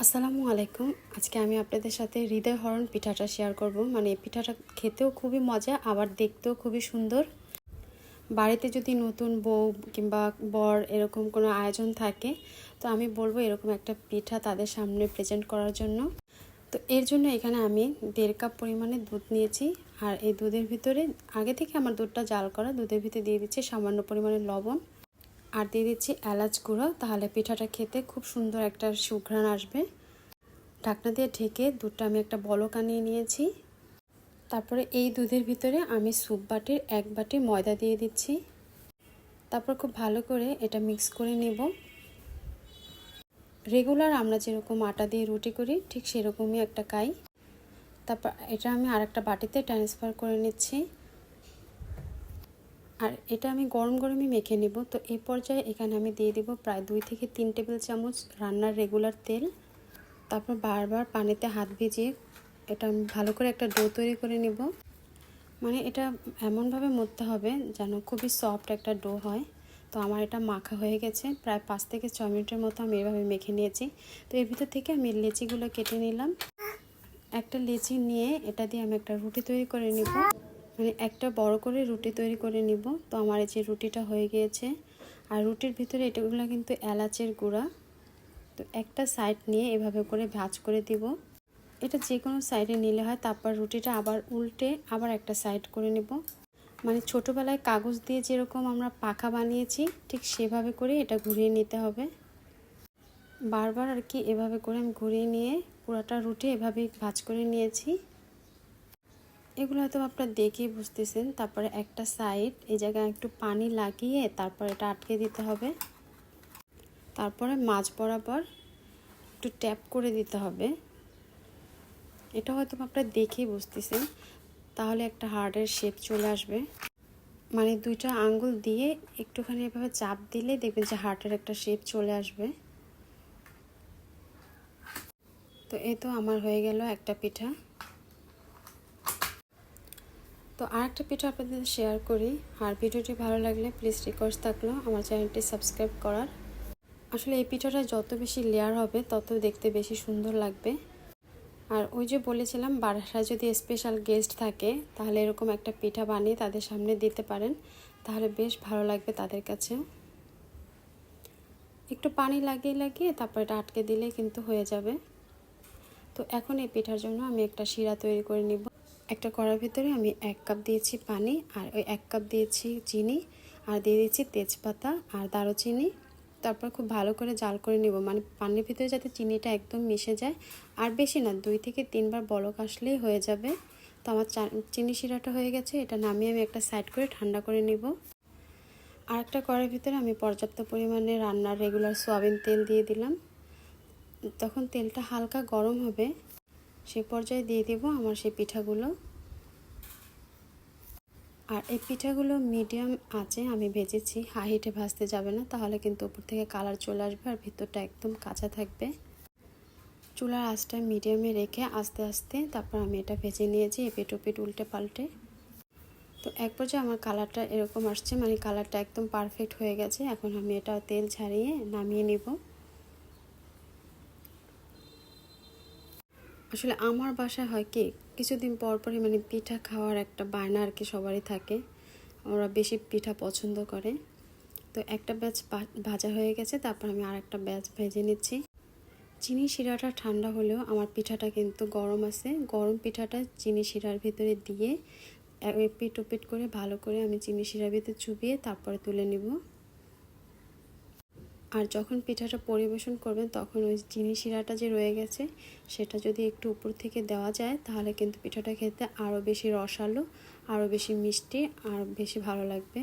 আসসালামু আলাইকুম। আজকে আমি আপনাদের সাথে হৃদয়হরণ পিঠাটা শেয়ার করব। মানে এই পিঠাটা খেতেও খুবই মজা, আবার দেখতেও খুবই সুন্দর। বাড়িতে যদি নতুন বউ কিংবা বর এরকম কোনো আয়োজন থাকে, তো আমি বলবো এরকম একটা পিঠা তাদের সামনে প্রেজেন্ট করার জন্য। তো এর জন্য এখানে আমি 1.5 কাপ পরিমাণে দুধ নিয়েছি। আর এই দুধের ভিতরে আগে থেকে আমার দুধটা জাল করা, দুধের ভিতরে দিয়ে দিচ্ছি সামান্য পরিমাণে লবণ আর দিয়ে দিচ্ছি এলাচ গুঁড়ো। তাহলে পিঠাটা খেতে খুব সুন্দর একটা সুঘ্রাণ আসবে। ঢাকনা দিয়ে ঢেকে দুধটা আমি একটা বলক আনিয়ে নিয়েছি। তারপরে এই দুধের ভিতরে আমি স্যুপ বাটির 1 বাটি ময়দা দিয়ে দিচ্ছি। তারপর খুব ভালো করে এটা মিক্স করে নেব। রেগুলার আমরা যেরকম আটা দিয়ে রুটি করি ঠিক সেরকমই একটা কাই। তারপর এটা আমি আরেকটা বাটিতে ট্রান্সফার করে নিচ্ছি। আর এটা আমি গরম গরমই মেখে নেব। তো এই পর্যায়ে এখানে আমি দিয়ে দিব প্রায় 2 থেকে 3 টেবিল চামচ রান্নার রেগুলার তেল। তারপর বারবার পানিতে হাত ভিজিয়ে এটা ভালো করে একটা ডো তৈরি করে নেব। মানে এটা এমনভাবে মথতে হবে যেন খুবই সফট একটা ডো হয়। তো আমার এটা মাখা হয়ে গেছে, প্রায় 5 থেকে 6 মিনিটের মতো আমি এভাবে মেখে নিয়েছি। তো এর ভিতর থেকে আমি লেচিগুলো কেটে নিলাম। একটা লেচি নিয়ে এটা দিয়ে আমি একটা রুটি তৈরি করে নিব। মানে একটা বড় করে রুটি তৈরি করে নিব। তো আমার এই যে রুটিটা হয়ে গিয়েছে। আর রুটির ভিতরে এটাগুলো কিন্তু এলাচের গুঁড়া। তো একটা সাইড নিয়ে এভাবে করে ভাঁজ করে দিব। এটা যে কোনো সাইডে নিলে হয়। তারপর রুটিটা আবার উল্টে আবার একটা সাইড করে নেব। মানে ছোটোবেলায় কাগজ দিয়ে যেরকম আমরা পাখা বানিয়েছি ঠিক সেভাবে করে এটা ঘুরিয়ে নিতে হবে। বারবার আর কি এভাবে করে আমি ঘুরিয়ে নিয়ে পুরোটা রুটি এভাবেই ভাঁজ করে নিয়েছি। এগুলো হয়তো আপনারা দেখেই বুঝতেছেন। তারপরে একটা সাইড এই জায়গায় একটু পানি লাগিয়ে তারপর এটা আটকে দিতে হবে। তারপরে মাঝ বরাবর একটু ট্যাপ করে দিতে হবে। এটা হয়তো আপনারা দেখেই বুঝতেছেন। তাহলে একটা হার্টের শেপ চলে আসবে। মানে দুইটা আঙ্গুল দিয়ে একটুখানি এভাবে চাপ দিলে দেখবেন যে হার্টের একটা শেপ চলে আসবে। তো এই তো আমার হয়ে গেল একটা পিঠা। তো আরেকটা পিঠা আপনাদের শেয়ার করি। আর ভিডিওটি ভালো লাগলে প্লিজ রিকোয়েস্ট থাকলো আমার চ্যানেলটি সাবস্ক্রাইব করার। আসলে এই পিঠাটা যত বেশি লেয়ার হবে তত দেখতে বেশি সুন্দর লাগবে। আর ওই যে বলেছিলাম বাসায় যদি স্পেশাল গেস্ট থাকে তাহলে এরকম একটা পিঠা বানিয়ে তাদের সামনে দিতে পারেন, তাহলে বেশ ভালো লাগবে তাদের কাছে। একটু পানি লাগিয়ে লাগিয়ে তারপর এটা আটকে দিলেই কিন্তু হয়ে যাবে। তো এখন এই পিঠার জন্য আমি একটা শিরা তৈরি করে নিব। একটা কড়ার ভিতরে আমি 1 কাপ দিয়েছি পানি, আর ওই 1 কাপ দিয়েছি চিনি, আর দিয়ে দিচ্ছি তেজপাতা আর দারুচিনি। তারপর খুব ভালো করে জাল করে নিব। মানে পানির ভিতরে যাতে চিনিটা একদম মিশে যায়। আর বেশি না, 2 থেকে 3 বার বলক আসলেই হয়ে যাবে। তো আমার চিনি শিরাটা হয়ে গেছে। এটা নামিয়ে আমি একটা সাইড করে ঠান্ডা করে নিব। আর একটা কড়াইয়ের ভিতরে আমি পর্যাপ্ত পরিমাণে রান্নার রেগুলার সয়াবিন তেল দিয়ে দিলাম। তখন তেলটা হালকা গরম হবে, সে পর্যায়ে দিয়ে দিব আমার সেই পিঠাগুলো। আর এই পিঠাগুলো মিডিয়াম আঁচে আমি ভেজেছি, হাই হিটে ভাজতে যাবে না, তাহলে কিন্তু উপর থেকে কালার চলে আসবে আর ভিতরটা একদম কাঁচা থাকবে। চুলার আঁচটা মিডিয়ামে রেখে আস্তে আস্তে তারপর আমি এটা ভেজে নিয়েছি এপিট ওপিট উল্টে পাল্টে। তো এক পর্যায়ে আমার কালারটা এরকম আসছে, মানে কালারটা একদম পারফেক্ট হয়ে গেছে। এখন আমি এটা তেল ঝারিয়ে নামিয়ে নিব। আসলে আমার বাসায় হয় কি কিছুদিন পর পরই মানে পিঠা খাওয়ার একটা বায়না আর কি সবারই থাকে। ওরা বেশি পিঠা পছন্দ করে। তো একটা ব্যাচ ভাজা হয়ে গেছে, তারপর আমি আর একটা ব্যাচ ভেজে নিচ্ছি। চিনি শিরাটা ঠান্ডা হলেও আমার পিঠাটা কিন্তু গরম আছে। গরম পিঠাটা চিনি শিরার ভিতরে দিয়ে এপিট ওপিট করে ভালো করে আমি চিনি শিরার ভিতরে চুবিয়ে তারপরে তুলে নিব। আর যখন পিঠাটা পরিবেশন করবেন তখন ওই চিনি শিরাটা যে রয়ে গেছে সেটা যদি একটু উপর থেকে দেওয়া যায় তাহলে কিন্তু পিঠাটা খেতে আরও বেশি রসালো, আরও বেশি মিষ্টি, আর বেশি ভালো লাগবে।